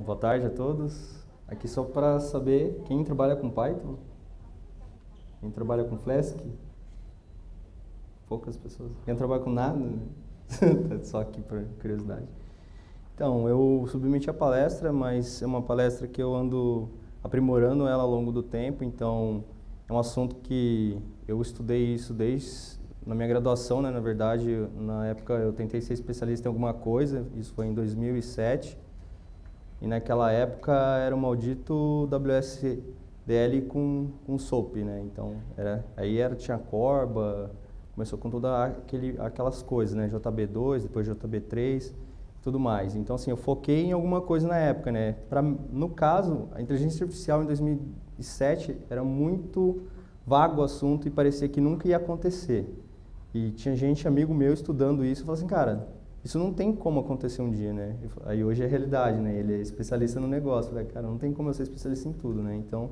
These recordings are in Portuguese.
boa tarde a todos. Aqui só para saber quem trabalha com Python, quem trabalha com Flask, poucas pessoas. Quem trabalha com nada, né? Só aqui por curiosidade. Então, eu submeti a palestra, mas é uma palestra que eu ando aprimorando ela ao longo do tempo, então é um assunto que eu estudei isso desde na minha graduação, né, na verdade, na época eu tentei ser especialista em alguma coisa, isso foi em 2007, e naquela época era o maldito WSDL com SOAP, né, então tinha Corba, começou com todas aquelas coisas, né, JB2, depois JB3, tudo mais. Então, assim, eu foquei em alguma coisa na época, né, no caso, a inteligência artificial em 2007 era muito vago o assunto e parecia que nunca ia acontecer. E tinha gente, amigo meu, estudando isso e falou assim, cara, isso não tem como acontecer um dia, né? Aí hoje é realidade, né? Ele é especialista no negócio. Eu falei, cara, não tem como eu ser especialista em tudo, né? Então,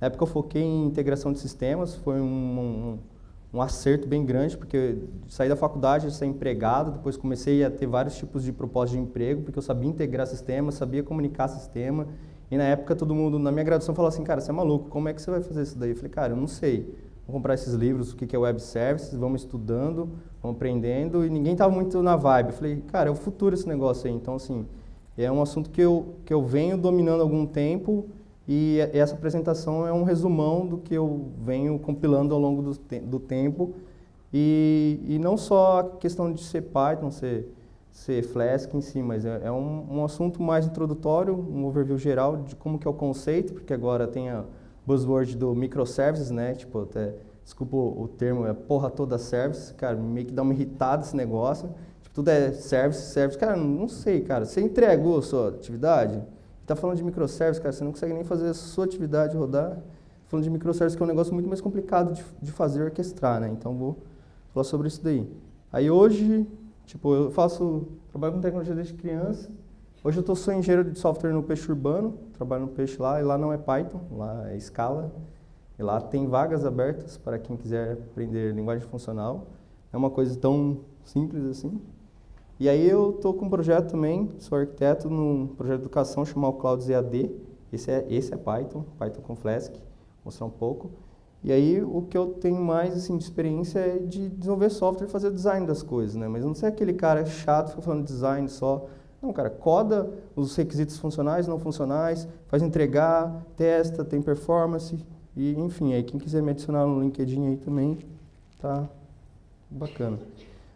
na época eu foquei em integração de sistemas, foi um acerto bem grande, porque saí da faculdade, saí empregado, depois comecei a ter vários tipos de propostas de emprego, porque eu sabia integrar sistemas, sabia comunicar sistema, e na época todo mundo, na minha graduação, falava assim, cara, você é maluco, como é que você vai fazer isso daí? Eu falei, cara, eu não sei. Vamos comprar esses livros, o que é Web Services, vamos estudando, vamos aprendendo, e ninguém estava muito na vibe. Eu falei, cara, é o futuro esse negócio aí. Então, assim, é um assunto que eu venho dominando há algum tempo, e essa apresentação é um resumão do que eu venho compilando ao longo do tempo. E não só a questão de ser Python, ser Flask em si, mas é um assunto mais introdutório, um overview geral de como que é o conceito, porque agora tem a buzzword do microservices, né? Tipo, até, desculpa o termo, é porra toda service, cara, meio que dá uma irritada esse negócio. Tipo, tudo é service. Cara, não sei, cara. Você entregou a sua atividade? Tá falando de microservices, cara, você não consegue nem fazer a sua atividade rodar. Falando de microservices, que é um negócio muito mais complicado de fazer e orquestrar, né? Então, vou falar sobre isso daí. Aí hoje, tipo, trabalho com tecnologia desde criança. Hoje sou engenheiro de software no Peixe Urbano, trabalho no Peixe lá, e lá não é Python, lá é Scala. E lá tem vagas abertas para quem quiser aprender linguagem funcional. É uma coisa tão simples assim. E aí eu estou com um projeto também, sou arquiteto num projeto de educação chamado Clouds EAD. Esse é Python com Flask, vou mostrar um pouco. E aí o que eu tenho mais assim, de experiência é de desenvolver software e fazer design das coisas, né? Mas eu não sei aquele cara chato que fica falando design só. Não, cara, coda os requisitos funcionais, não funcionais, faz entregar, testa, tem performance, e enfim, aí quem quiser me adicionar no LinkedIn aí também, tá bacana.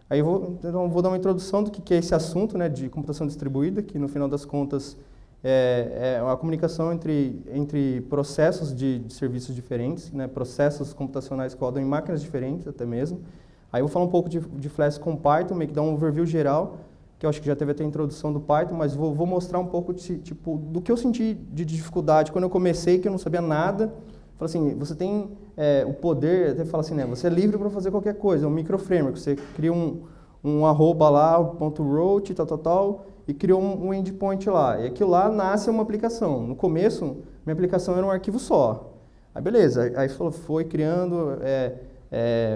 Aí então, vou dar uma introdução do que é esse assunto, né, de computação distribuída, que no final das contas é uma comunicação entre processos de serviços diferentes, né, processos computacionais que rodam em máquinas diferentes até mesmo. Aí eu vou falar um pouco de Flask com Python, meio que dar um overview geral, que eu acho que já teve até a introdução do Python, mas vou mostrar um pouco tipo, do que eu senti de dificuldade quando eu comecei, que eu não sabia nada. Falei assim, você tem o poder, até fala assim, né, você é livre para fazer qualquer coisa, é um microframework, você cria um arroba lá, .route, tal, e criou um endpoint lá. E aquilo lá nasce uma aplicação. No começo, minha aplicação era um arquivo só. Aí beleza, aí foi criando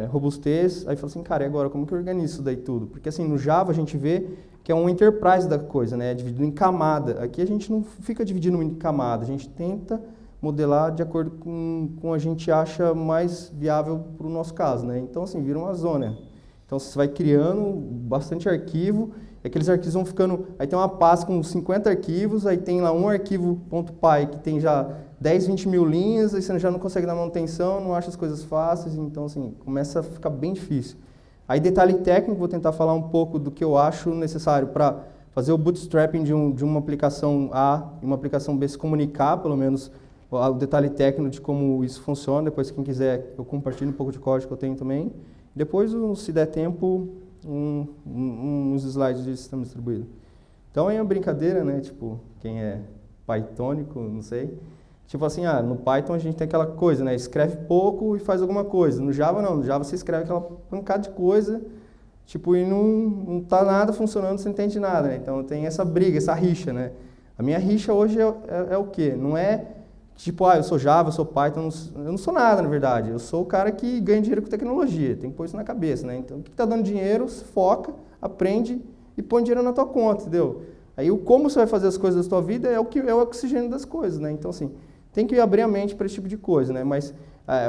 robustez, aí falou assim, cara, e agora como que eu organizo isso daí tudo? Porque assim, no Java a gente vê que é um enterprise da coisa, né, dividido em camada. Aqui a gente não fica dividindo em camada, a gente tenta modelar de acordo com a gente acha mais viável para o nosso caso, né? Então, assim, vira uma zona. Então, você vai criando bastante arquivo, e aqueles arquivos vão ficando... Aí tem uma pasta com 50 arquivos, aí tem lá um arquivo .py que tem já 10, 20 mil linhas, aí você já não consegue dar manutenção, não acha as coisas fáceis, então, assim, começa a ficar bem difícil. Aí, detalhe técnico, vou tentar falar um pouco do que eu acho necessário para fazer o bootstrapping de uma aplicação A e uma aplicação B se comunicar, pelo menos o detalhe técnico de como isso funciona. Depois, quem quiser, eu compartilho um pouco de código que eu tenho também. Depois, se der tempo, uns slides de sistema distribuído. Então, é uma brincadeira, né? Tipo, quem é pythônico, não sei. Tipo assim, no Python a gente tem aquela coisa, né? Escreve pouco e faz alguma coisa. No Java, não. No Java você escreve aquela pancada de coisa, tipo, e não tá nada funcionando, você não entende nada, né? Então, tem essa briga, essa rixa, né? A minha rixa hoje é o quê? Não é... Tipo, eu sou Java, eu sou Python, eu não sou nada, na verdade. Eu sou o cara que ganha dinheiro com tecnologia, tem que pôr isso na cabeça, né? Então, o que está dando dinheiro, se foca, aprende e põe dinheiro na tua conta, entendeu? Aí o como você vai fazer as coisas da sua vida é o que é o oxigênio das coisas, né? Então, assim, tem que abrir a mente para esse tipo de coisa, né? Mas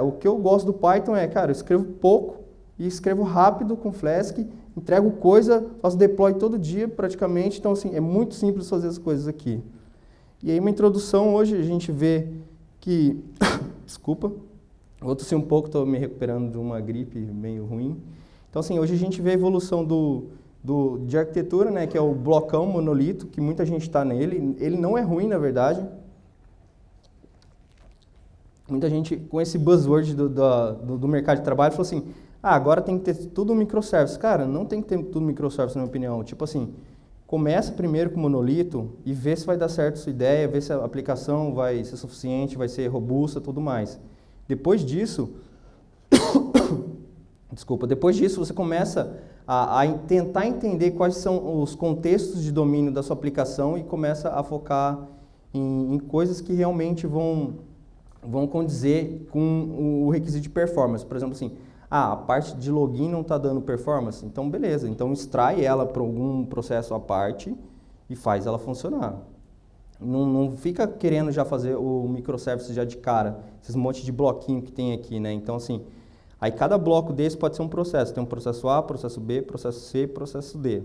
o que eu gosto do Python é, cara, eu escrevo pouco e escrevo rápido com Flask, entrego coisa, faço deploy todo dia praticamente, então, assim, é muito simples fazer as coisas aqui. E aí uma introdução, hoje a gente vê que, desculpa, vou tossir um pouco, estou me recuperando de uma gripe meio ruim. Então, assim, hoje a gente vê a evolução de arquitetura, né, que é o blocão monolito, que muita gente está nele. Ele não é ruim, na verdade. Muita gente, com esse buzzword do mercado de trabalho, falou assim, agora tem que ter tudo microservice. Cara, não tem que ter tudo microservice, na minha opinião. Tipo assim, começa primeiro com monolito e vê se vai dar certo a sua ideia, vê se a aplicação vai ser suficiente, vai ser robusta, tudo mais. Depois disso, depois disso você começa a tentar entender quais são os contextos de domínio da sua aplicação e começa a focar em coisas que realmente vão condizer com o requisito de performance. Por exemplo, assim, a parte de login não está dando performance, então beleza, então extrai ela para algum processo à parte e faz ela funcionar. Não fica querendo já fazer o microservice já de cara, esses monte de bloquinho que tem aqui, né? Então, assim, aí cada bloco desse pode ser um processo. Tem um processo A, processo B, processo C, processo D.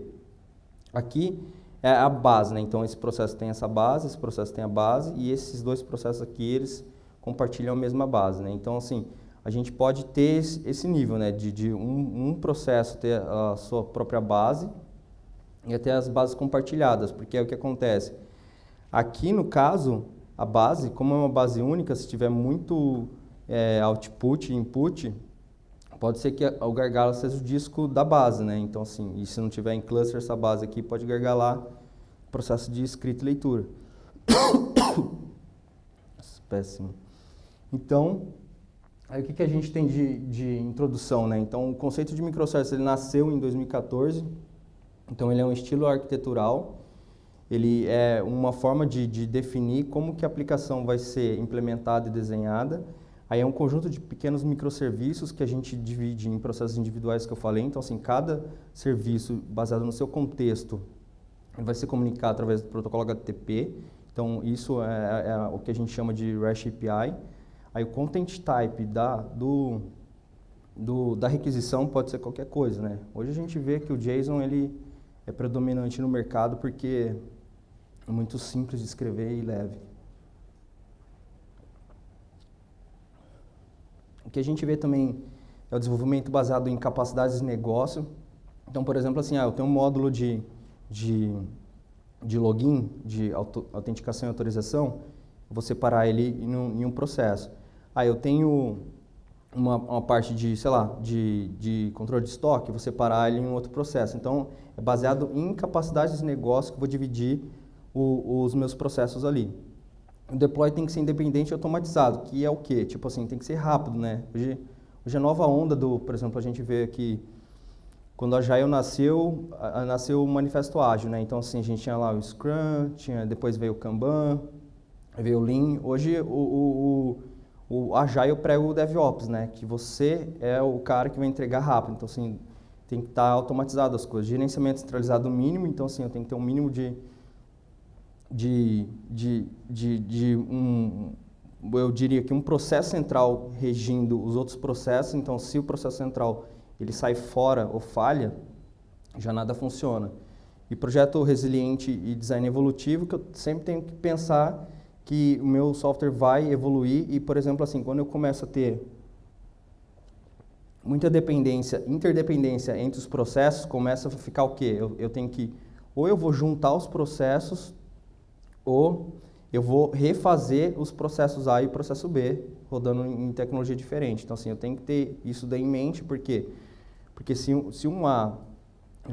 Aqui é a base, né? Então, esse processo tem essa base, esse processo tem a base, e esses dois processos aqui, eles compartilham a mesma base, né? Então, assim, a gente pode ter esse nível, né? De um processo ter a sua própria base e até as bases compartilhadas, porque é o que acontece. Aqui, no caso, a base, como é uma base única, se tiver muito output e input, pode ser que o gargalo seja o disco da base, né? Então, assim, e se não tiver em cluster essa base aqui, pode gargalar o processo de escrita e leitura. Péssimo. Então, aí o que a gente tem de introdução, né? Então, o conceito de microservice, ele nasceu em 2014, então ele é um estilo arquitetural. Ele é uma forma de definir como que a aplicação vai ser implementada e desenhada. Aí é um conjunto de pequenos microserviços que a gente divide em processos individuais que eu falei. Então, assim, cada serviço baseado no seu contexto vai ser comunicado através do protocolo HTTP. Então, isso é o que a gente chama de REST API. Aí o content type da requisição pode ser qualquer coisa, né? Hoje a gente vê que o JSON ele é predominante no mercado porque é muito simples de escrever e leve. O que a gente vê também é o desenvolvimento baseado em capacidades de negócio. Então, por exemplo, assim, eu tenho um módulo de login, de autenticação e autorização, eu vou separar ele em um processo. Eu tenho uma parte de, sei lá, de controle de estoque, vou separar ele em um outro processo. Então, é baseado em capacidades de negócio que eu vou dividir os meus processos ali. O deploy tem que ser independente e automatizado, que é o quê? Tipo assim, tem que ser rápido, né? Hoje a nova onda por exemplo, a gente vê que quando a Agile nasceu o Manifesto Ágil, né? Então, assim, a gente tinha lá o Scrum, depois veio o Kanban, veio o Lean. Hoje o Agile prega o DevOps, né? Que você é o cara que vai entregar rápido. Então, assim, tem que estar automatizado as coisas. Gerenciamento centralizado mínimo, então, assim, eu tenho que ter um mínimo eu diria que um processo central regindo os outros processos. Então, se o processo central ele sai fora ou falha, já nada funciona. E projeto resiliente e design evolutivo, que eu sempre tenho que pensar que o meu software vai evoluir e, por exemplo, assim, quando eu começo a ter muita interdependência entre os processos, começa a ficar o quê? Eu tenho que, ou eu vou juntar os processos, ou eu vou refazer os processos A e o processo B, rodando em tecnologia diferente. Então, assim, eu tenho que ter isso daí em mente, porque se um A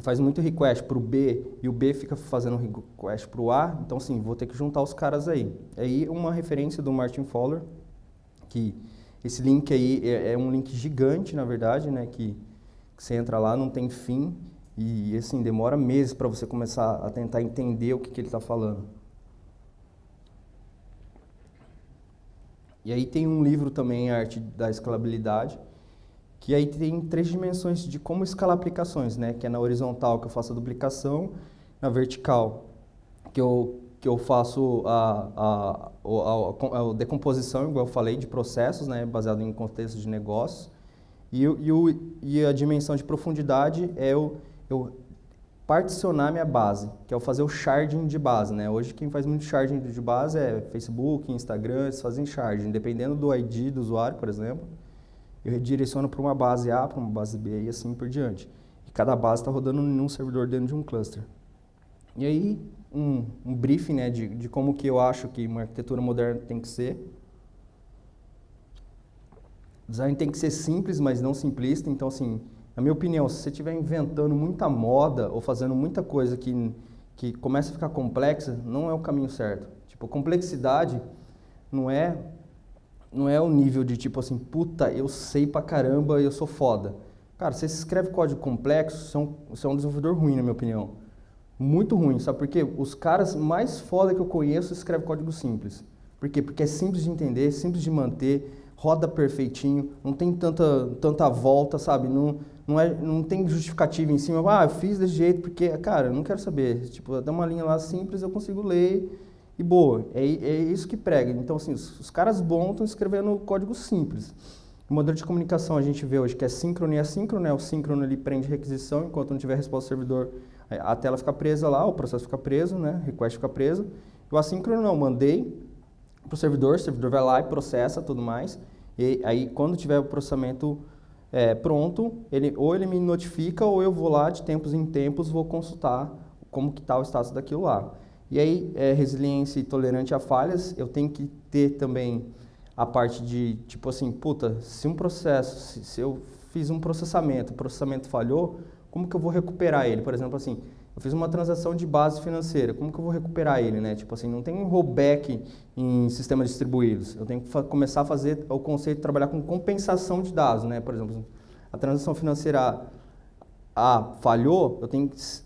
faz muito request para o B e o B fica fazendo request para o A, então, assim, vou ter que juntar os caras aí. Aí, uma referência do Martin Fowler, que esse link aí é um link gigante, na verdade, né, que você entra lá, não tem fim, e, assim, demora meses para você começar a tentar entender o que ele está falando. E aí tem um livro também, A Arte da Escalabilidade, que aí tem 3 dimensões de como escalar aplicações, né? Que é na horizontal que eu faço a duplicação, na vertical que eu faço a decomposição, igual eu falei, de processos, né, baseado em contexto de negócios. E a dimensão de profundidade é eu particionar minha base, que é o fazer o sharding de base, né? Hoje quem faz muito sharding de base é Facebook, Instagram, eles fazem sharding. Dependendo do ID do usuário, por exemplo, eu redireciono para uma base A, para uma base B e assim por diante. E cada base está rodando em um servidor dentro de um cluster. E aí, um briefing, né, de como que eu acho que uma arquitetura moderna tem que ser. O design tem que ser simples, mas não simplista. Então, assim, na minha opinião, se você estiver inventando muita moda ou fazendo muita coisa que começa a ficar complexa, não é o caminho certo. Tipo, complexidade não é o nível de tipo assim, puta, eu sei pra caramba, eu sou foda. Cara, você escreve código complexo, você é um desenvolvedor ruim, na minha opinião. Muito ruim, sabe por quê? Os caras mais foda que eu conheço escrevem código simples. Por quê? Porque é simples de entender, simples de manter, roda perfeitinho, não tem tanta volta, sabe? Não tem justificativa em cima, eu fiz desse jeito porque, cara, eu não quero saber. Tipo, dá uma linha lá simples, eu consigo ler e boa. É isso que prega. Então, assim, os caras bons estão escrevendo código simples. O modelo de comunicação a gente vê hoje que é síncrono e assíncrono, né? O síncrono ele prende requisição, enquanto não tiver resposta do servidor, a tela fica presa lá, o processo fica preso, né? O request fica preso. O assíncrono não, mandei para o servidor vai lá e processa tudo mais. E aí, quando tiver o processamento pronto, ou ele me notifica ou eu vou lá de tempos em tempos, vou consultar como que está o status daquilo lá. E aí, resiliência e tolerante a falhas, eu tenho que ter também a parte de, tipo assim, puta, se um processo, se eu fiz um processamento, o processamento falhou, como que eu vou recuperar ele? Por exemplo, assim, eu fiz uma transação de base financeira, como que eu vou recuperar ele, né? Tipo assim, não tem um rollback em sistemas distribuídos. Eu tenho que começar a fazer o conceito de trabalhar com compensação de dados, né? Por exemplo, a transação financeira A falhou, eu tenho que, se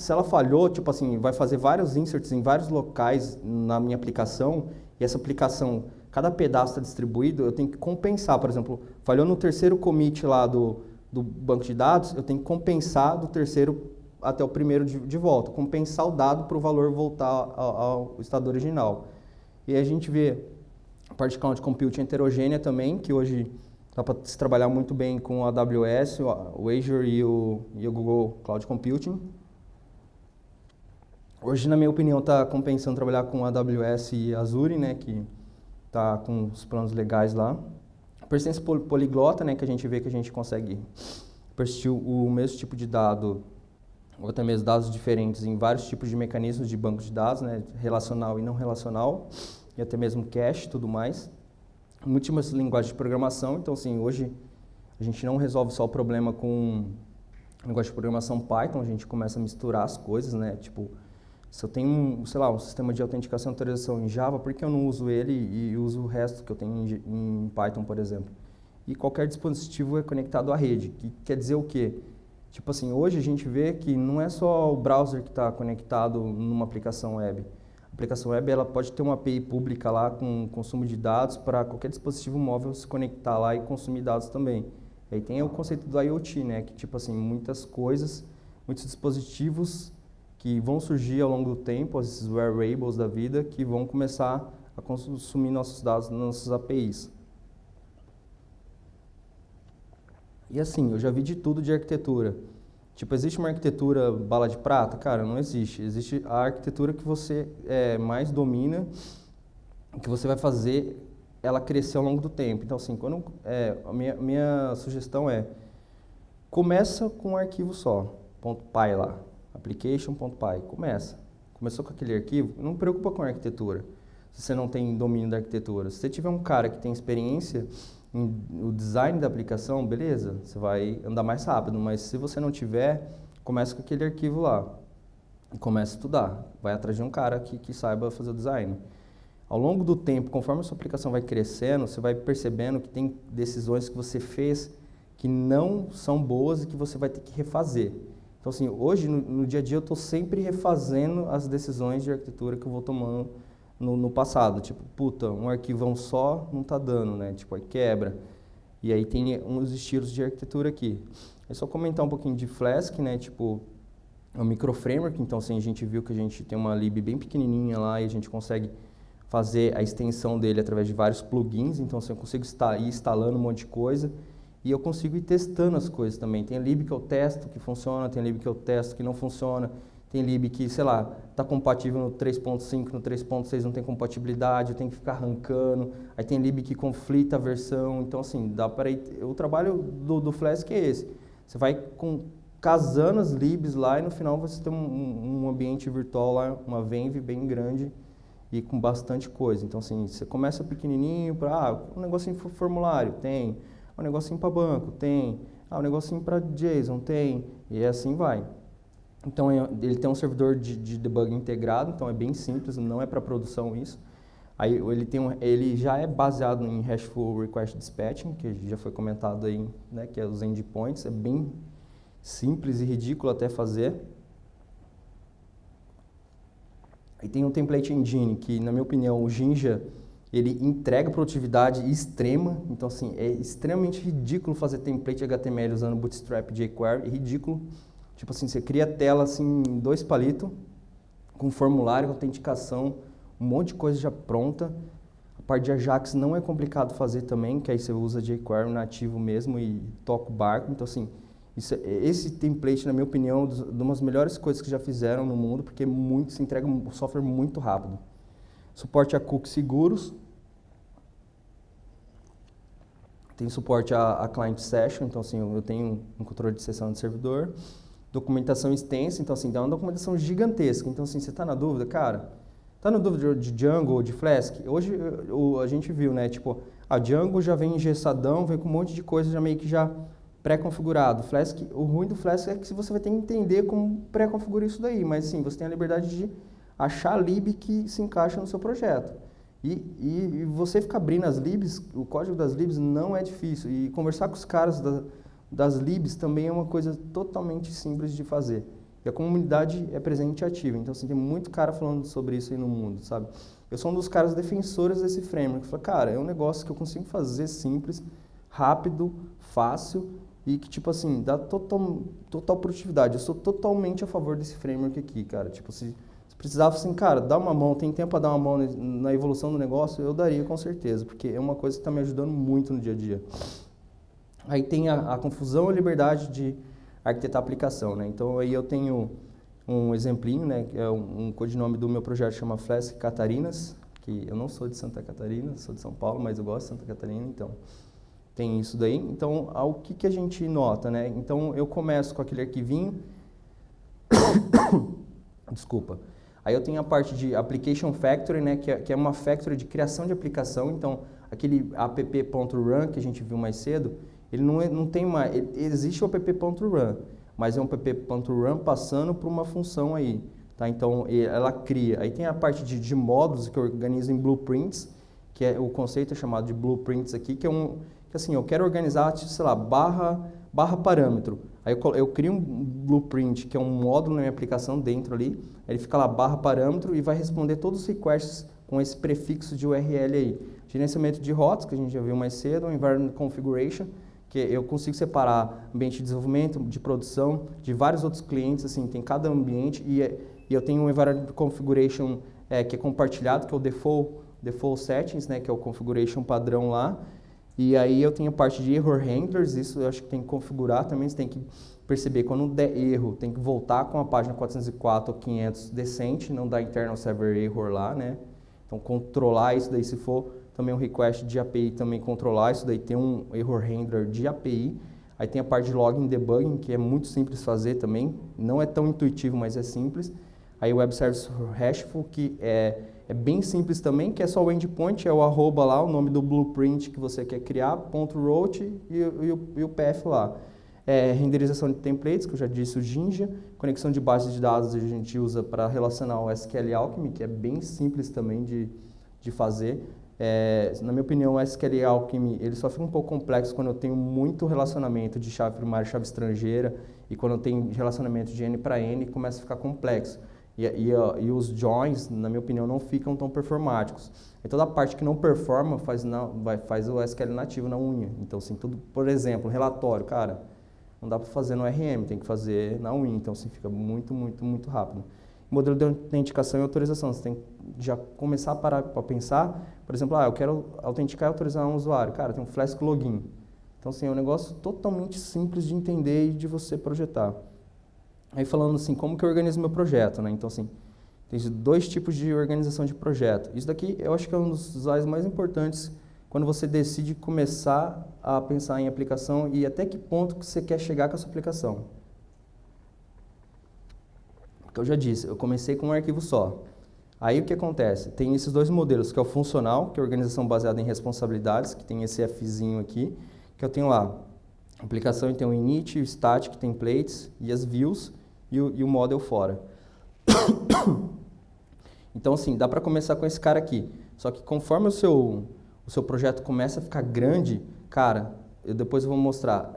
ela falhou, tipo assim, vai fazer vários inserts em vários locais na minha aplicação, e essa aplicação, cada pedaço está distribuído, eu tenho que compensar. Por exemplo, falhou no terceiro commit lá do banco de dados, eu tenho que compensar do terceiro até o primeiro de volta, compensar o dado para o valor voltar ao estado original. E aí a gente vê a parte de cloud computing heterogênea também, que hoje dá para se trabalhar muito bem com a AWS, o Azure e o Google Cloud Computing. Hoje, na minha opinião, está compensando trabalhar com a AWS e Azure, né, que está com os planos legais lá. Persistência poliglota, né, que a gente vê que a gente consegue persistir o mesmo tipo de dado, ou até mesmo dados diferentes em vários tipos de mecanismos de banco de dados, né, relacional e não relacional, e até mesmo cache e tudo mais. Múltiplas linguagens de programação, então assim, hoje a gente não resolve só o problema com linguagem de programação Python, a gente começa a misturar as coisas, né, tipo, se eu tenho, sei lá, um sistema de autenticação e autorização em Java, por que eu não uso ele e uso o resto que eu tenho em Python, por exemplo? E qualquer dispositivo é conectado à rede, que quer dizer o quê? Tipo assim, hoje a gente vê que não é só o browser que está conectado numa aplicação web. A aplicação web ela pode ter uma API pública lá com consumo de dados para qualquer dispositivo móvel se conectar lá e consumir dados também. E aí tem o conceito do IoT, né? Que tipo assim, muitas coisas, muitos dispositivos que vão surgir ao longo do tempo, esses wearables da vida, que vão começar a consumir nossos dados nas nossas APIs. E assim, eu já vi de tudo de arquitetura. Tipo, existe uma arquitetura bala de prata? Cara, não existe. Existe a arquitetura que você mais domina, que você vai fazer ela crescer ao longo do tempo. Então, assim, a minha sugestão começa com um arquivo só, .py lá, application.py, Começou com aquele arquivo, não preocupa com a arquitetura, se você não tem domínio da arquitetura. Se você tiver um cara que tem experiência o design da aplicação, beleza, você vai andar mais rápido, mas se você não tiver, começa com aquele arquivo lá e começa a estudar. Vai atrás de um cara que saiba fazer o design. Ao longo do tempo, conforme a sua aplicação vai crescendo, você vai percebendo que tem decisões que você fez que não são boas e que você vai ter que refazer. Então, assim, hoje, no dia a dia, eu estou sempre refazendo as decisões de arquitetura que eu vou tomando no passado. Tipo, puta, um arquivão só não tá dando, né? Tipo, aí quebra. E aí tem uns estilos de arquitetura aqui. É só comentar um pouquinho de Flask, né? Tipo, é um micro framework, então assim, a gente viu que a gente tem uma lib bem pequenininha lá e a gente consegue fazer a extensão dele através de vários plugins, então assim, eu consigo ir instalando um monte de coisa e eu consigo ir testando as coisas também. Tem lib que eu testo que funciona, tem lib que eu testo que não funciona, tem lib que, sei lá, está compatível no 3.5, no 3.6 não tem compatibilidade, eu tenho que ficar arrancando, aí tem lib que conflita a versão, então assim, dá para ir, o trabalho do Flask é esse, você vai casando as libs lá e no final você tem um ambiente virtual lá, uma Venv bem grande e com bastante coisa. Então assim, você começa pequenininho para, um negocinho para formulário, tem, um negocinho para banco, tem, um negocinho para JSON, tem, e assim vai. Então ele tem um servidor de debug integrado, então é bem simples, não é para produção isso. Aí ele já é baseado em RESTful Request Dispatching, que já foi comentado aí, né, que é os endpoints, é bem simples e ridículo até fazer. E tem um template engine que, na minha opinião, o Jinja, ele entrega produtividade extrema. Então, assim, é extremamente ridículo fazer template HTML usando Bootstrap jQuery, é ridículo. Tipo assim, você cria a tela assim, em 2 palitos, com formulário, com autenticação, um monte de coisa já pronta. A parte de Ajax não é complicado fazer também, que aí você usa jQuery nativo mesmo e toca o barco. Então, assim, esse template, na minha opinião, é uma das melhores coisas que já fizeram no mundo, porque se entrega o software muito rápido. Suporte a cookies seguros. Tem suporte a client session, então assim, eu tenho um controle de sessão de servidor. Documentação extensa, então assim, dá uma documentação gigantesca. Então assim, você está na dúvida, cara, está na dúvida de Django ou de Flask? Hoje a gente viu, né, tipo, a Django já vem engessadão, vem com um monte de coisa já meio que já pré-configurado. Flask, o ruim do Flask é que você vai ter que entender como pré-configurar isso daí, mas sim, você tem a liberdade de achar a lib que se encaixa no seu projeto. E você ficar abrindo as libs, o código das libs não é difícil. E conversar com os caras das libs também é uma coisa totalmente simples de fazer. E a comunidade é presente e ativa. Então, assim, tem muito cara falando sobre isso aí no mundo, sabe? Eu sou um dos caras defensores desse framework. Fala, cara, é um negócio que eu consigo fazer simples, rápido, fácil e que, tipo assim, dá total produtividade. Eu sou totalmente a favor desse framework aqui, cara. Tipo, se precisava assim, cara, dá uma mão, tem tempo para dar uma mão na evolução do negócio, eu daria com certeza, porque é uma coisa que está me ajudando muito no dia a dia. Aí tem a confusão e liberdade de arquitetar a aplicação, né? Então aí eu tenho um exemplinho, né? Que é um codinome do meu projeto, chama Flask Catarinas, que eu não sou de Santa Catarina, sou de São Paulo, mas eu gosto de Santa Catarina, então tem isso daí. Então, o que a gente nota, né? Então eu começo com aquele arquivinho, desculpa. Aí eu tenho a parte de Application Factory, né, que é uma factory de criação de aplicação. Então, aquele app.run que a gente viu mais cedo, ele não tem mais... Existe o app.run, mas é um app.run passando por uma função aí. Tá? Então, ela cria. Aí tem a parte de módulos que organiza em blueprints, que é o conceito é chamado de blueprints aqui, que assim, eu quero organizar, sei lá, barra parâmetro. Aí eu crio um blueprint, que é um módulo na minha aplicação dentro ali, ele fica lá, barra parâmetro, e vai responder todos os requests com esse prefixo de URL aí. Gerenciamento de rotas, que a gente já viu mais cedo, Environment Configuration, que eu consigo separar ambiente de desenvolvimento, de produção, de vários outros clientes, assim, tem cada ambiente, e eu tenho um Environment Configuration que é compartilhado, que é o Default Settings, né, que é o configuration padrão lá. E aí eu tenho a parte de error handlers, isso eu acho que tem que configurar também, você tem que perceber quando der erro, tem que voltar com a página 404 ou 500 decente, não dar internal server error lá, né? Então controlar isso daí, se for também um request de API, também controlar isso daí, tem um error handler de API. Aí tem a parte de login debugging, que é muito simples fazer também, não é tão intuitivo, mas é simples. Aí o Web Service RESTful, que é bem simples também, que é só o endpoint, é o arroba lá, o nome do blueprint que você quer criar, .route e o path lá. Renderização de templates, que eu já disse, o Jinja. Conexão de bases de dados a gente usa para relacionar o SQL Alchemy, que é bem simples também de fazer. Na minha opinião, o SQL Alchemy ele só fica um pouco complexo quando eu tenho muito relacionamento de chave primária e chave estrangeira, e quando eu tenho relacionamento de N para N, começa a ficar complexo. E os joins, na minha opinião, não ficam tão performáticos. E toda a parte que não performa faz o SQL nativo na unha. Então, assim, tudo, por exemplo, relatório, cara, não dá para fazer no RM, tem que fazer na Win, então assim, fica muito rápido. Modelo de autenticação e autorização, você tem que já começar a parar para pensar, por exemplo, eu quero autenticar e autorizar um usuário, cara, tem um Flask Login. Então assim, é um negócio totalmente simples de entender e de você projetar. Aí falando assim, como que eu organizo meu projeto, né? Então assim, tem 2 tipos de organização de projeto. Isso daqui eu acho que é um dos slides mais importantes quando você decide começar a pensar em aplicação e até que ponto que você quer chegar com a sua aplicação. Porque eu já disse, eu comecei com um arquivo só. Aí o que acontece? Tem esses 2 modelos, que é o funcional, que é a organização baseada em responsabilidades, que tem esse Fzinho aqui, que eu tenho lá, a aplicação tem o init, o static, templates e as views e o model fora. Então assim, dá para começar com esse cara aqui. Só que conforme o seu projeto começa a ficar grande, cara, depois eu vou mostrar,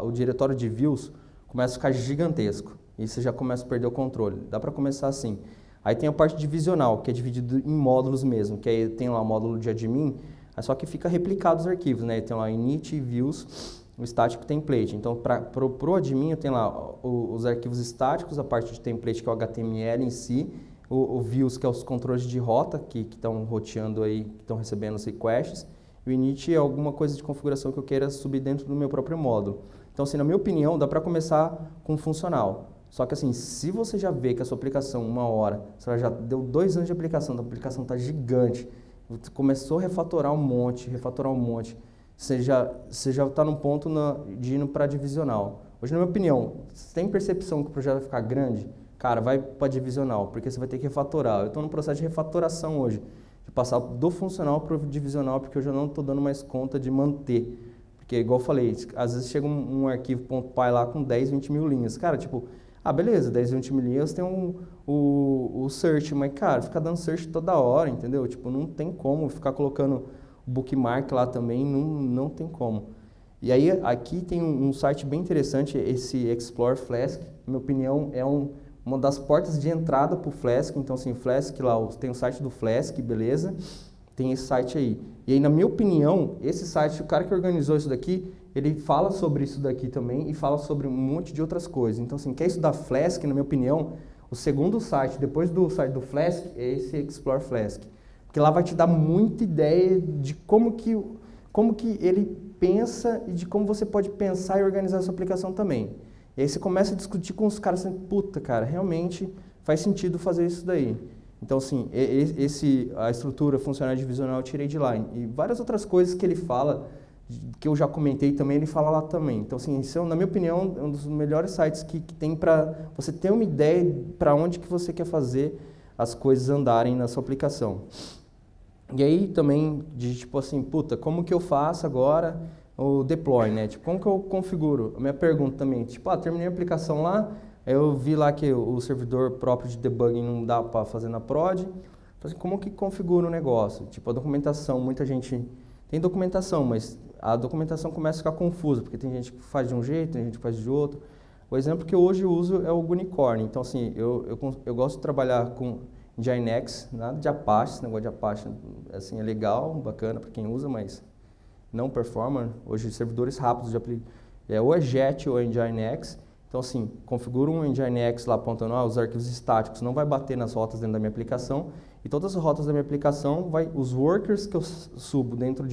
o diretório de views começa a ficar gigantesco. E você já começa a perder o controle. Dá para começar assim. Aí tem a parte divisional, que é dividido em módulos mesmo, que aí tem lá o módulo de admin, só que fica replicado os arquivos, né? Tem lá init, views, o static template. Então, para o admin, eu tenho lá os arquivos estáticos, a parte de template, que é o HTML em si, o views, que é os controles de rota, que estão roteando aí, que estão recebendo os requests, e o init é alguma coisa de configuração que eu queira subir dentro do meu próprio módulo. Então, assim, na minha opinião, dá para começar com funcional. Só que assim, se você já vê que a sua aplicação, 1 hora, você já deu 2 anos de aplicação, a aplicação está gigante, você começou a refatorar um monte, você já está num ponto de ir para divisional. Hoje, na minha opinião, se tem percepção que o projeto vai ficar grande, cara, vai para divisional, porque você vai ter que refatorar. Eu estou no processo de refatoração hoje, de passar do funcional para o divisional, porque eu já não estou dando mais conta de manter. Porque, igual eu falei, às vezes chega um arquivo .py lá com 10, 20 mil linhas. Cara, tipo, beleza, 10, 20 mil linhas tem o search, mas, cara, fica dando search toda hora, entendeu? Tipo, não tem como ficar colocando o bookmark lá também, não tem como. E aí, aqui tem um site bem interessante, esse Explore Flask, na minha opinião, é uma das portas de entrada para o Flask. Então, assim, o Flask lá, tem o site do Flask, beleza? Tem esse site aí. E aí, na minha opinião, esse site, o cara que organizou isso daqui, ele fala sobre isso daqui também e fala sobre um monte de outras coisas. Então, assim, quer estudar Flask, na minha opinião, o segundo site, depois do site do Flask, é esse Explore Flask. Porque lá vai te dar muita ideia de como que ele pensa e de como você pode pensar e organizar a sua aplicação também. E aí você começa a discutir com os caras assim, puta, cara, realmente faz sentido fazer isso daí. Então, assim, a estrutura funcional divisional eu tirei de lá. E várias outras coisas que ele fala, que eu já comentei também, ele fala lá também. Então, assim, isso, na minha opinião, é um dos melhores sites que tem para você ter uma ideia para onde que você quer fazer as coisas andarem na sua aplicação. E aí também, tipo assim, puta, como que eu faço agora o deploy, né? Tipo, como que eu configuro? A minha pergunta também, tipo, terminei a aplicação lá, aí eu vi lá que o servidor próprio de debugging não dá para fazer na prod. Então, assim, como que configura o negócio? Tipo, a documentação, muita gente tem documentação, mas a documentação começa a ficar confusa, porque tem gente que faz de um jeito, tem gente que faz de outro. O exemplo que eu hoje uso é o Unicorn. Então, assim, eu gosto de trabalhar com Nginx, nada de Apache, esse negócio de Apache assim, é legal, bacana para quem usa, mas não performa. Hoje, servidores rápidos de aplicação, ou é Jet ou é Nginx. Então, assim, configuro um Nginx lá apontando os arquivos estáticos, não vai bater nas rotas dentro da minha aplicação, e todas as rotas da minha aplicação, os workers que eu subo dentro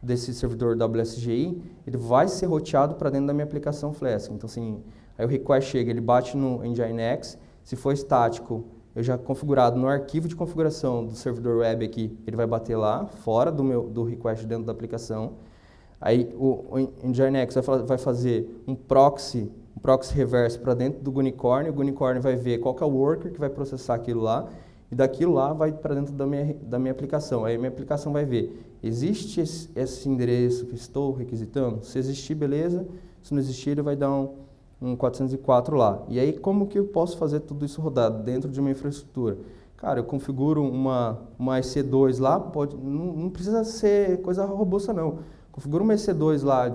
desse servidor WSGI, ele vai ser roteado para dentro da minha aplicação Flask. Então, assim, aí o request chega, ele bate no Nginx, se for estático, eu já configurado no arquivo de configuração do servidor web aqui, ele vai bater lá, fora do request dentro da aplicação. Aí o Nginx vai fazer um proxy reverse para dentro do Unicorn, o Unicorn vai ver qual que é o worker que vai processar aquilo lá, e daquilo lá vai para dentro da minha aplicação. Aí a minha aplicação vai ver, existe esse endereço que estou requisitando? Se existir, beleza. Se não existir, ele vai dar um 404 lá. E aí, como que eu posso fazer tudo isso rodar dentro de uma infraestrutura? Cara, eu configuro uma EC2 lá, não precisa ser coisa robusta, não. Configuro uma EC2 lá,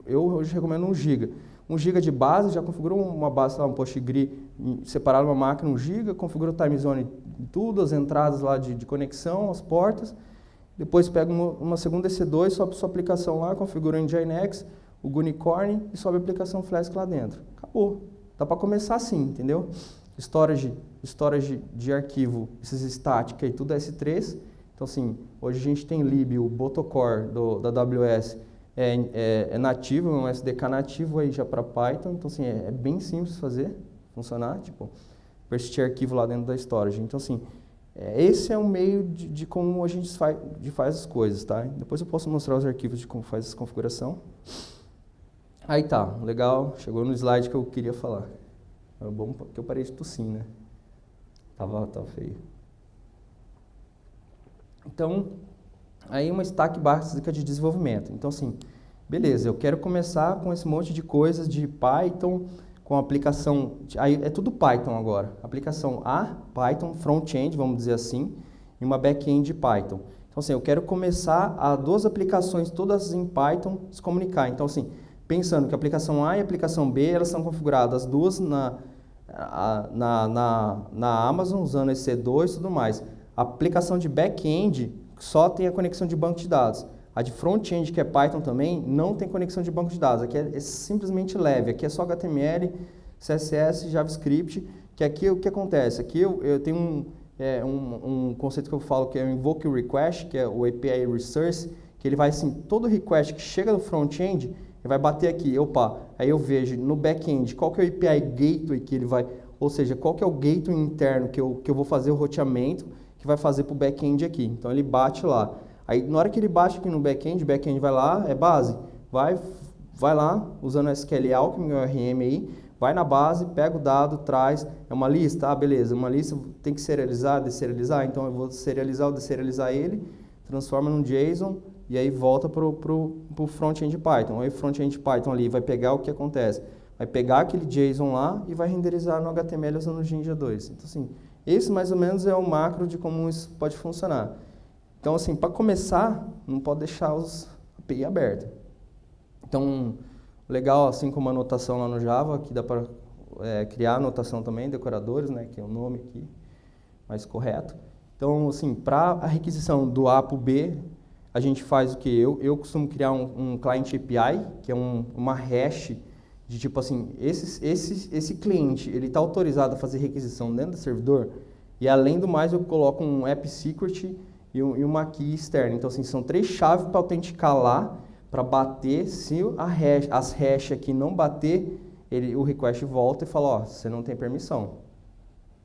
eu hoje recomendo 1 GB. 1 GB de base, já configuro uma base lá, um PostgreSQL, separado uma máquina 1 GB, configuro o time zone tudo, as entradas lá de conexão, as portas. Depois pego uma segunda EC2, sobe sua aplicação lá, configuro o Nginx, o Unicorn e sobe a aplicação Flask lá dentro. Acabou. Dá para começar assim, entendeu? Storage de arquivo, esses static aí, tudo é S3. Então, assim, hoje a gente tem lib, o Botocore da AWS é nativo, é um SDK nativo aí já para Python. Então, assim, é bem simples fazer, funcionar, tipo, persistir arquivo lá dentro da storage. Então, assim, esse é um meio de como a gente faz as coisas, tá? Depois eu posso mostrar os arquivos de como faz essa configuração. Aí tá, legal, chegou no slide que eu queria falar. É bom que eu parei de tossir, né? Tava feio. Então, aí uma stack básica de desenvolvimento. Então, assim, beleza, eu quero começar com esse monte de coisas de Python, com aplicação... Aí é tudo Python agora. Aplicação A, Python, front-end, vamos dizer assim, e uma back-end de Python. Então, assim, eu quero começar a duas aplicações todas em Python se comunicar. Então, assim, pensando que a aplicação A e a aplicação B, elas são configuradas as duas na Amazon, usando EC2 e tudo mais. A aplicação de back-end só tem a conexão de banco de dados. A de front-end, que é Python também, não tem conexão de banco de dados. Aqui é simplesmente leve. Aqui é só HTML, CSS, JavaScript, que aqui o que acontece? Aqui eu tenho um conceito que eu falo que é o Invoke Request, que é o API Resource, que ele vai assim, todo request que chega no front-end, ele vai bater aqui, opa, aí eu vejo no back-end qual que é o API Gateway que ele vai, ou seja, qual que é o gateway interno que eu vou fazer o roteamento, que vai fazer para o back-end aqui. Então ele bate lá. Aí na hora que ele bate aqui no back-end, o back-end vai lá, é base, vai lá, usando o SQL Alchemy, o ORM aí, vai na base, pega o dado, traz, é uma lista, ah, beleza, uma lista tem que serializar, deserializar, então eu vou serializar ou deserializar ele, transforma num JSON, e aí volta para o front-end Python. Aí o front-end Python ali vai pegar o que acontece, vai pegar aquele JSON lá e vai renderizar no HTML usando o Jinja 2. Então, assim, esse mais ou menos é o macro de como isso pode funcionar. Então, assim, para começar, não pode deixar os API abertos. Então, legal, assim como a anotação lá no Java, que dá para criar anotação também, decoradores, né, que é o nome aqui mais correto. Então, assim, para a requisição do A para o B, a gente faz o que? Eu costumo criar um client API, que é uma hash de tipo assim, esse cliente, ele está autorizado a fazer requisição dentro do servidor, e além do mais eu coloco um app secret e uma key externa. Então, assim, são 3 chaves para autenticar lá, para bater, se as hash aqui não bater, o request volta e fala, ó, você não tem permissão.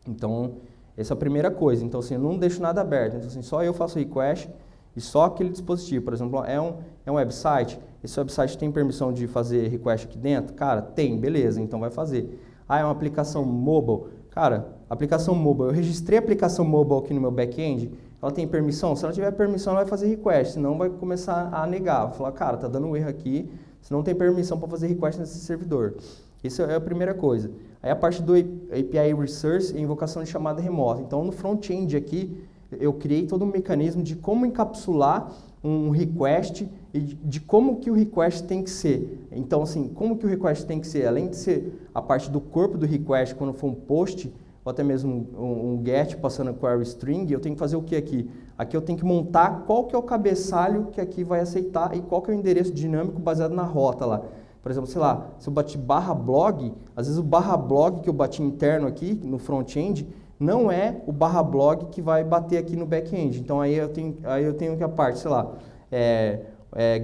Então, essa é a primeira coisa. Então, assim, eu não deixo nada aberto. Então, assim, só eu faço request e só aquele dispositivo. Por exemplo, é um website, esse website tem permissão de fazer request aqui dentro? Cara, tem, beleza, então vai fazer. Ah, é uma aplicação mobile? Cara, aplicação mobile, eu registrei a aplicação mobile aqui no meu back-end, ela tem permissão? Se ela tiver permissão, ela vai fazer request, senão vai começar a negar. Vai falar, cara, tá dando um erro aqui, você não tem permissão para fazer request nesse servidor. Isso é a primeira coisa. Aí a parte do API Resource é invocação de chamada remota. Então, no front-end aqui, eu criei todo um mecanismo de como encapsular um request e de como que o request tem que ser. Então, assim, como que o request tem que ser? Além de ser a parte do corpo do request, quando for um post, ou até mesmo um get passando query string, eu tenho que fazer o que aqui? Aqui eu tenho que montar qual que é o cabeçalho que aqui vai aceitar e qual que é o endereço dinâmico baseado na rota lá. Por exemplo, sei lá, se eu bati _blog, às vezes o _blog que eu bati interno aqui no front-end não é o _blog que vai bater aqui no back-end. Então aí eu tenho que a parte, sei lá,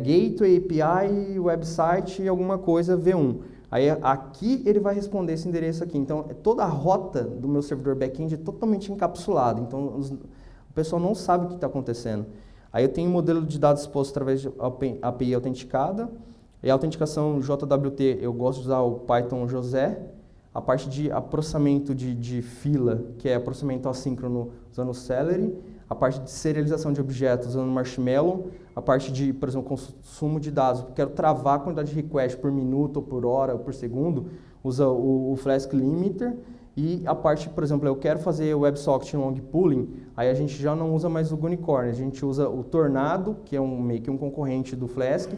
gateway, API, website, alguma coisa V1. Aí aqui ele vai responder esse endereço aqui. Então toda a rota do meu servidor back-end é totalmente encapsulada. Então o pessoal não sabe o que está acontecendo. Aí eu tenho um modelo de dados exposto através de API autenticada. E a autenticação JWT, eu gosto de usar o Python José. A parte de processamento de fila, que é processamento assíncrono usando o Celery. A parte de serialização de objetos usando o Marshmallow. A parte de, por exemplo, consumo de dados. Eu quero travar a quantidade de request por minuto, ou por hora, ou por segundo. Usa o Flask Limiter. E a parte, por exemplo, eu quero fazer WebSocket Long Pooling. Aí a gente já não usa mais o Unicorn. A gente usa o Tornado, que é meio que um concorrente do Flask,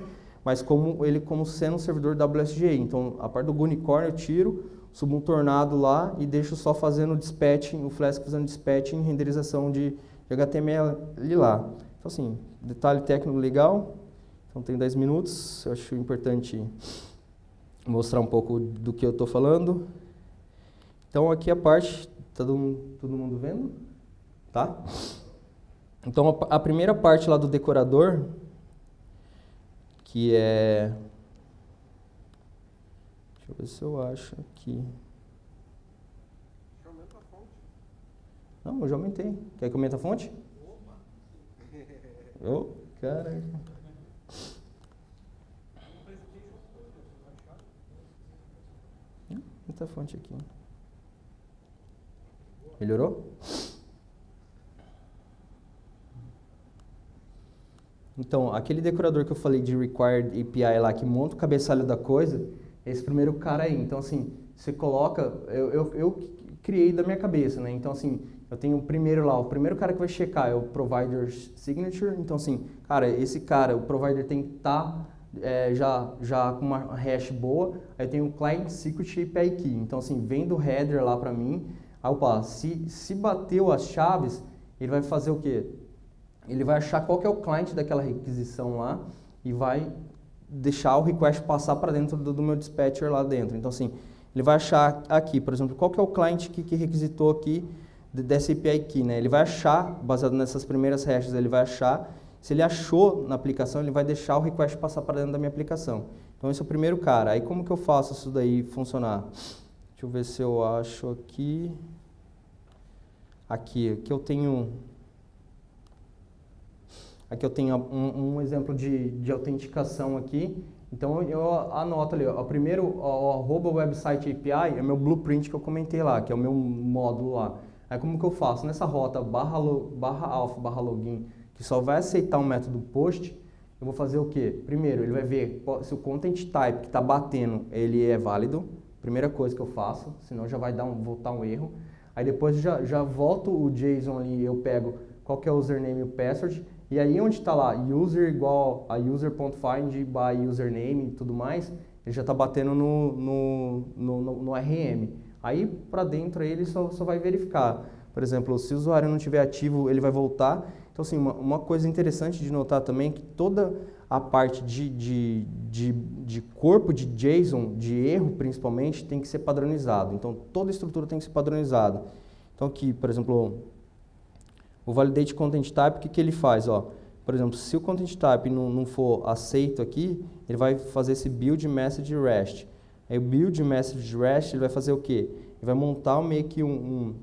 mas como sendo um servidor WSGI. Então, a parte do Unicorn eu tiro, subo um Tornado lá e deixo só fazendo dispatching, o Flask fazendo dispatching, renderização de HTML lá. Então, assim, detalhe técnico legal. Então tem 10 minutos, eu acho importante mostrar um pouco do que eu estou falando. Então aqui a parte, todo mundo vendo? Tá? Então a primeira parte lá do decorador, que é... Deixa eu ver se eu acho aqui. Aumenta a fonte. Não, eu já aumentei. Quer que aumente a fonte? Opa! Oh, caraca. Aumenta a fonte aqui. Melhorou? Então, aquele decorador que eu falei de Required API lá, que monta o cabeçalho da coisa, é esse primeiro cara aí. Então, assim, você coloca... Eu criei da minha cabeça, né? Então, assim, eu tenho o primeiro lá, o primeiro cara que vai checar é o Provider Signature. Então, assim, cara, esse cara, o Provider tem que estar já com uma hash boa. Aí tem o Client Secret API Key. Então, assim, vem do header lá pra mim. Aí, opa, se bateu as chaves, ele vai fazer o quê? Ele vai achar qual que é o client daquela requisição lá e vai deixar o request passar para dentro do meu dispatcher lá dentro. Então, assim, ele vai achar aqui, por exemplo, qual que é o client que requisitou aqui dessa API key, né? Ele vai achar, baseado nessas primeiras hashes, ele vai achar. Se ele achou na aplicação, ele vai deixar o request passar para dentro da minha aplicação. Então, esse é o primeiro cara. Aí, como que eu faço isso daí funcionar? Deixa eu ver se eu acho aqui. Aqui eu tenho... Aqui eu tenho um exemplo de autenticação aqui. Então eu anoto ali, o primeiro, o @website API é meu blueprint que eu comentei lá, que é o meu módulo lá. Aí como que eu faço? Nessa rota /alpha/login, que só vai aceitar o método post, eu vou fazer o quê? Primeiro, ele vai ver se o content type que está batendo, ele é válido. Primeira coisa que eu faço, senão já vai voltar um erro. Aí depois já volto o JSON ali, eu pego qual que é o username e o password. E aí onde está lá, user igual a user.find by username e tudo mais, ele já está batendo no RM. Aí para dentro ele só vai verificar. Por exemplo, se o usuário não estiver ativo, ele vai voltar. Então assim, uma coisa interessante de notar também é que toda a parte de corpo de JSON, de erro principalmente, tem que ser padronizado. Então toda a estrutura tem que ser padronizada. Então aqui, por exemplo... O Validate Content Type, o que ele faz? Ó, por exemplo, se o Content Type não for aceito aqui, ele vai fazer esse Build Message REST. Aí o Build Message REST ele vai fazer o quê? Ele vai montar meio que um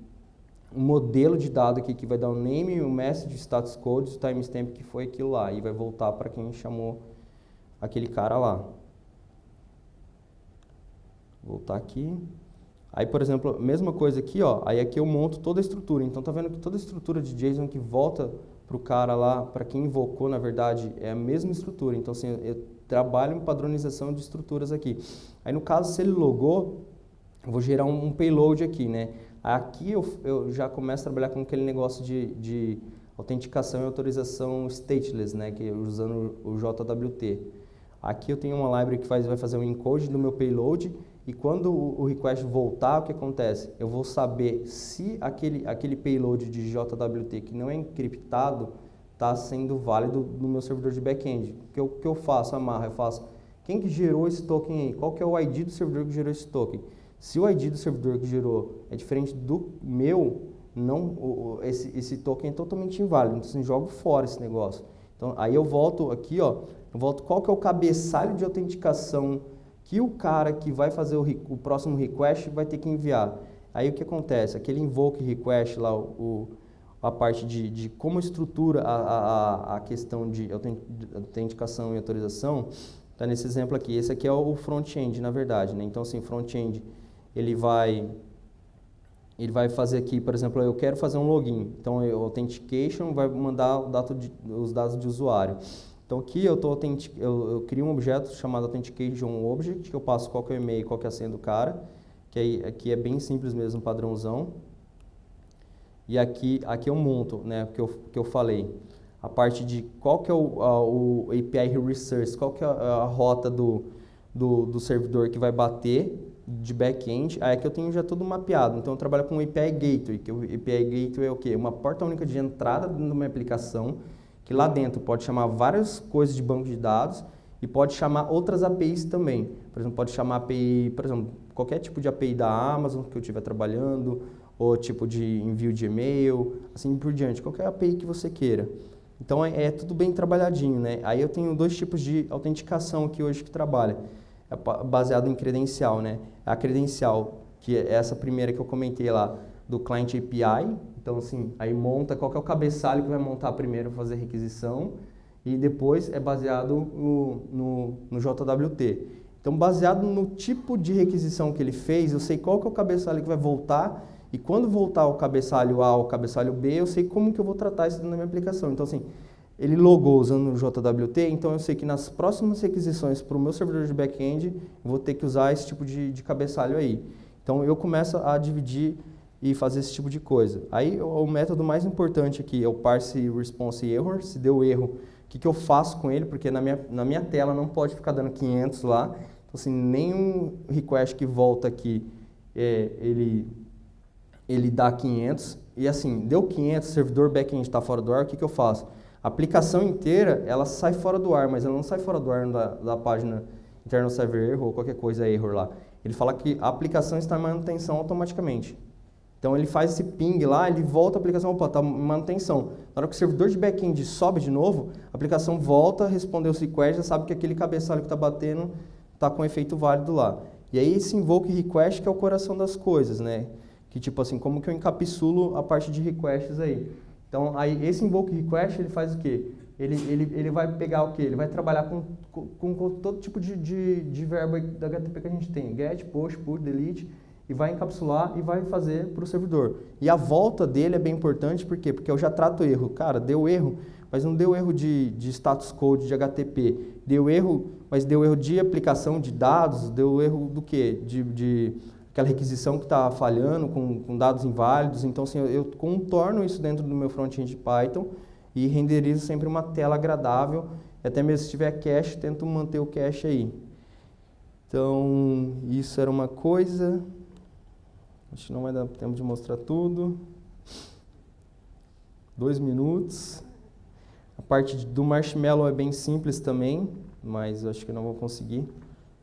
modelo de dado aqui que vai dar o name, o message, o status code, o timestamp que foi aquilo lá. E vai voltar para quem chamou aquele cara lá. Vou voltar aqui. Aí, por exemplo, mesma coisa aqui, ó, aí aqui eu monto toda a estrutura. Então, tá vendo que toda a estrutura de JSON que volta para o cara lá, para quem invocou, na verdade, é a mesma estrutura. Então, assim, eu trabalho em padronização de estruturas aqui. Aí, no caso, se ele logou, eu vou gerar um payload aqui, né? Aqui eu já começo a trabalhar com aquele negócio de autenticação e autorização stateless, né? Que usando o JWT. Aqui eu tenho uma library que vai fazer um encode do meu payload. E quando o request voltar, o que acontece? Eu vou saber se aquele payload de JWT que não é encriptado está sendo válido no meu servidor de back-end. O que eu faço? Eu faço, quem que gerou esse token aí? Qual que é o ID do servidor que gerou esse token? Se o ID do servidor que gerou é diferente do meu, esse token é totalmente inválido. Então, assim, jogo fora esse negócio. Então, aí eu volto aqui, ó, qual que é o cabeçalho de autenticação que o cara que vai fazer o próximo request vai ter que enviar. Aí o que acontece? Aquele invoke request lá, a parte de como estrutura a questão de autenticação e autorização, está nesse exemplo aqui. Esse aqui é o front-end, na verdade, né? Então, assim, front-end, ele vai fazer aqui, por exemplo, eu quero fazer um login. Então, o authentication vai mandar os dados de usuário. Então aqui eu crio um objeto chamado Authentication Object, que eu passo qual que é o e-mail, qual que é a senha do cara, que aí, aqui é bem simples mesmo, padrãozão. E aqui eu monto, né, que eu falei, a parte de qual que é o API Resource, qual que é a rota do servidor que vai bater de back-end. Aí aqui eu tenho já tudo mapeado, então eu trabalho com o API Gateway, que o API Gateway é o quê? Uma porta única de entrada dentro de uma aplicação, que lá dentro pode chamar várias coisas de banco de dados e pode chamar outras APIs também. Por exemplo, pode chamar API, por exemplo, qualquer tipo de API da Amazon que eu estiver trabalhando, ou tipo de envio de e-mail, assim por diante, qualquer API que você queira. Então é tudo bem trabalhadinho, né? Aí eu tenho 2 tipos de autenticação aqui hoje que trabalha, baseado em credencial, né? A credencial, que é essa primeira que eu comentei lá, do Client API, então assim, aí monta qual que é o cabeçalho que vai montar primeiro fazer requisição, e depois é baseado no JWT. Então, baseado no tipo de requisição que ele fez, eu sei qual que é o cabeçalho que vai voltar, e quando voltar o cabeçalho A ou o cabeçalho B, eu sei como que eu vou tratar isso na minha aplicação. Então, assim, ele logou usando o JWT, então eu sei que nas próximas requisições para o meu servidor de back-end, eu vou ter que usar esse tipo de cabeçalho aí. Então, eu começo a dividir e fazer esse tipo de coisa. Aí, o método mais importante aqui é o parse response error. Se deu erro, o que eu faço com ele? Porque na minha tela não pode ficar dando 500 lá. Então, assim, nenhum request que volta aqui, ele dá 500. E assim, deu 500, servidor back-end está fora do ar, o que eu faço? A aplicação inteira, ela sai fora do ar, mas ela não sai fora do ar da página internal server error ou qualquer coisa error lá. Ele fala que a aplicação está em manutenção automaticamente. Então ele faz esse ping lá, ele volta a aplicação, opa, está em manutenção. Na hora que o servidor de back-end sobe de novo, a aplicação volta, respondeu os requests, já sabe que aquele cabeçalho que está batendo está com efeito válido lá. E aí esse invoke request que é o coração das coisas, né? Que tipo assim, como que eu encapsulo a parte de requests aí? Então aí esse invoke request ele faz o quê? Ele vai pegar o quê? Ele vai trabalhar com todo tipo de verbo da HTTP que a gente tem. Get, post, put, delete. E vai encapsular e vai fazer para o servidor. E a volta dele é bem importante, por quê? Porque eu já trato erro. Cara, deu erro, mas não deu erro de status code, de HTTP. Deu erro, mas deu erro de aplicação de dados, deu erro do quê? De aquela requisição que está falhando, com dados inválidos. Então, assim, eu contorno isso dentro do meu front-end de Python e renderizo sempre uma tela agradável. E até mesmo se tiver cache, tento manter o cache aí. Então, isso era uma coisa. Acho que não vai dar tempo de mostrar tudo. 2 minutos. A parte do Marshmallow é bem simples também, mas acho que não vou conseguir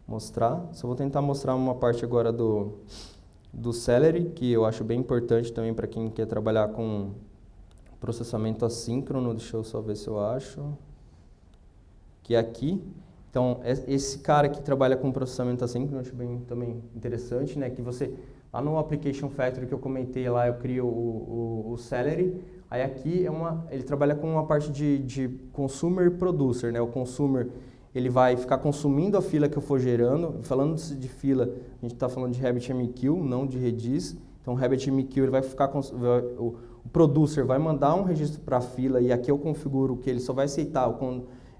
mostrar. Só vou tentar mostrar uma parte agora do Celery, que eu acho bem importante também para quem quer trabalhar com processamento assíncrono. Deixa eu só ver se eu acho. Que é aqui. Então, esse cara que trabalha com processamento assíncrono, eu acho bem também interessante, né? Que você... Lá no Application Factory que eu comentei lá, eu crio o Celery. Aí aqui ele trabalha com uma parte de consumer producer, né? O consumer, ele vai ficar consumindo a fila que eu for gerando. Falando de fila, a gente está falando de RabbitMQ, não de Redis. Então, o RabbitMQ, ele vai ficar... O producer vai mandar um registro para a fila e aqui eu configuro que ele só vai aceitar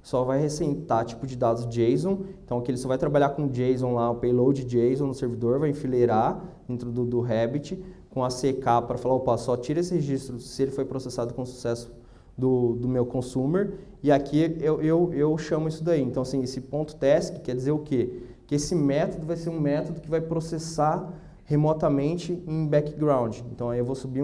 só vai receitar tipo de dados JSON, então aqui ele só vai trabalhar com JSON lá, o payload JSON no servidor, vai enfileirar dentro do Rabbit com a CK para falar, opa, só tira esse registro se ele foi processado com sucesso do meu consumer, e aqui eu chamo isso daí. Então, assim, esse ponto task quer dizer o quê? Que esse método vai ser um método que vai processar remotamente em background. Então, aí eu vou subir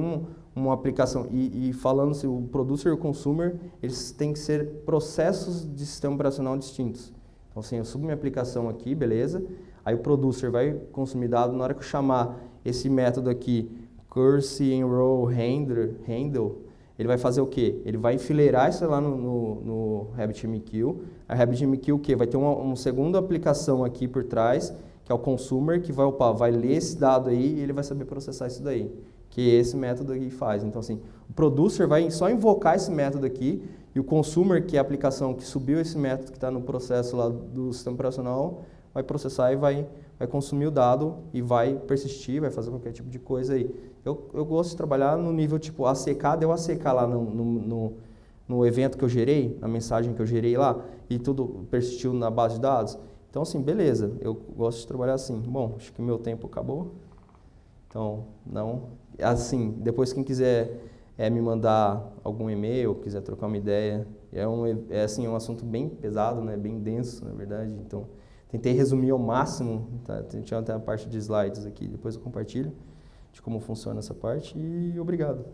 uma aplicação e falando assim, o producer e o consumer, eles têm que ser processos de sistema operacional distintos. Então, assim, eu subo minha aplicação aqui, beleza? Aí o producer vai consumir dado. Na hora que eu chamar esse método aqui, curse enroll handle, ele vai fazer o quê? Ele vai enfileirar isso lá no RabbitMQ. A RabbitMQ o quê? Vai ter uma segunda aplicação aqui por trás, que é o consumer, que vai ler esse dado aí e ele vai saber processar isso daí. Que esse método aqui faz. Então, assim, o producer vai só invocar esse método aqui e o consumer, que é a aplicação que subiu esse método que está no processo lá do sistema operacional, vai processar e vai consumir o dado e vai persistir, vai fazer qualquer tipo de coisa aí. Eu gosto de trabalhar no nível tipo ACK, deu ACK lá no evento que eu gerei, na mensagem que eu gerei lá, e tudo persistiu na base de dados. Então, assim, beleza, eu gosto de trabalhar assim. Bom, acho que meu tempo acabou. Então, assim, depois quem quiser me mandar algum e-mail, quiser trocar uma ideia, assim, um assunto bem pesado, né, bem denso, na verdade. então tentei resumir ao máximo, tá? Tinha até a parte de slides aqui, depois eu compartilho de como funciona essa parte e obrigado.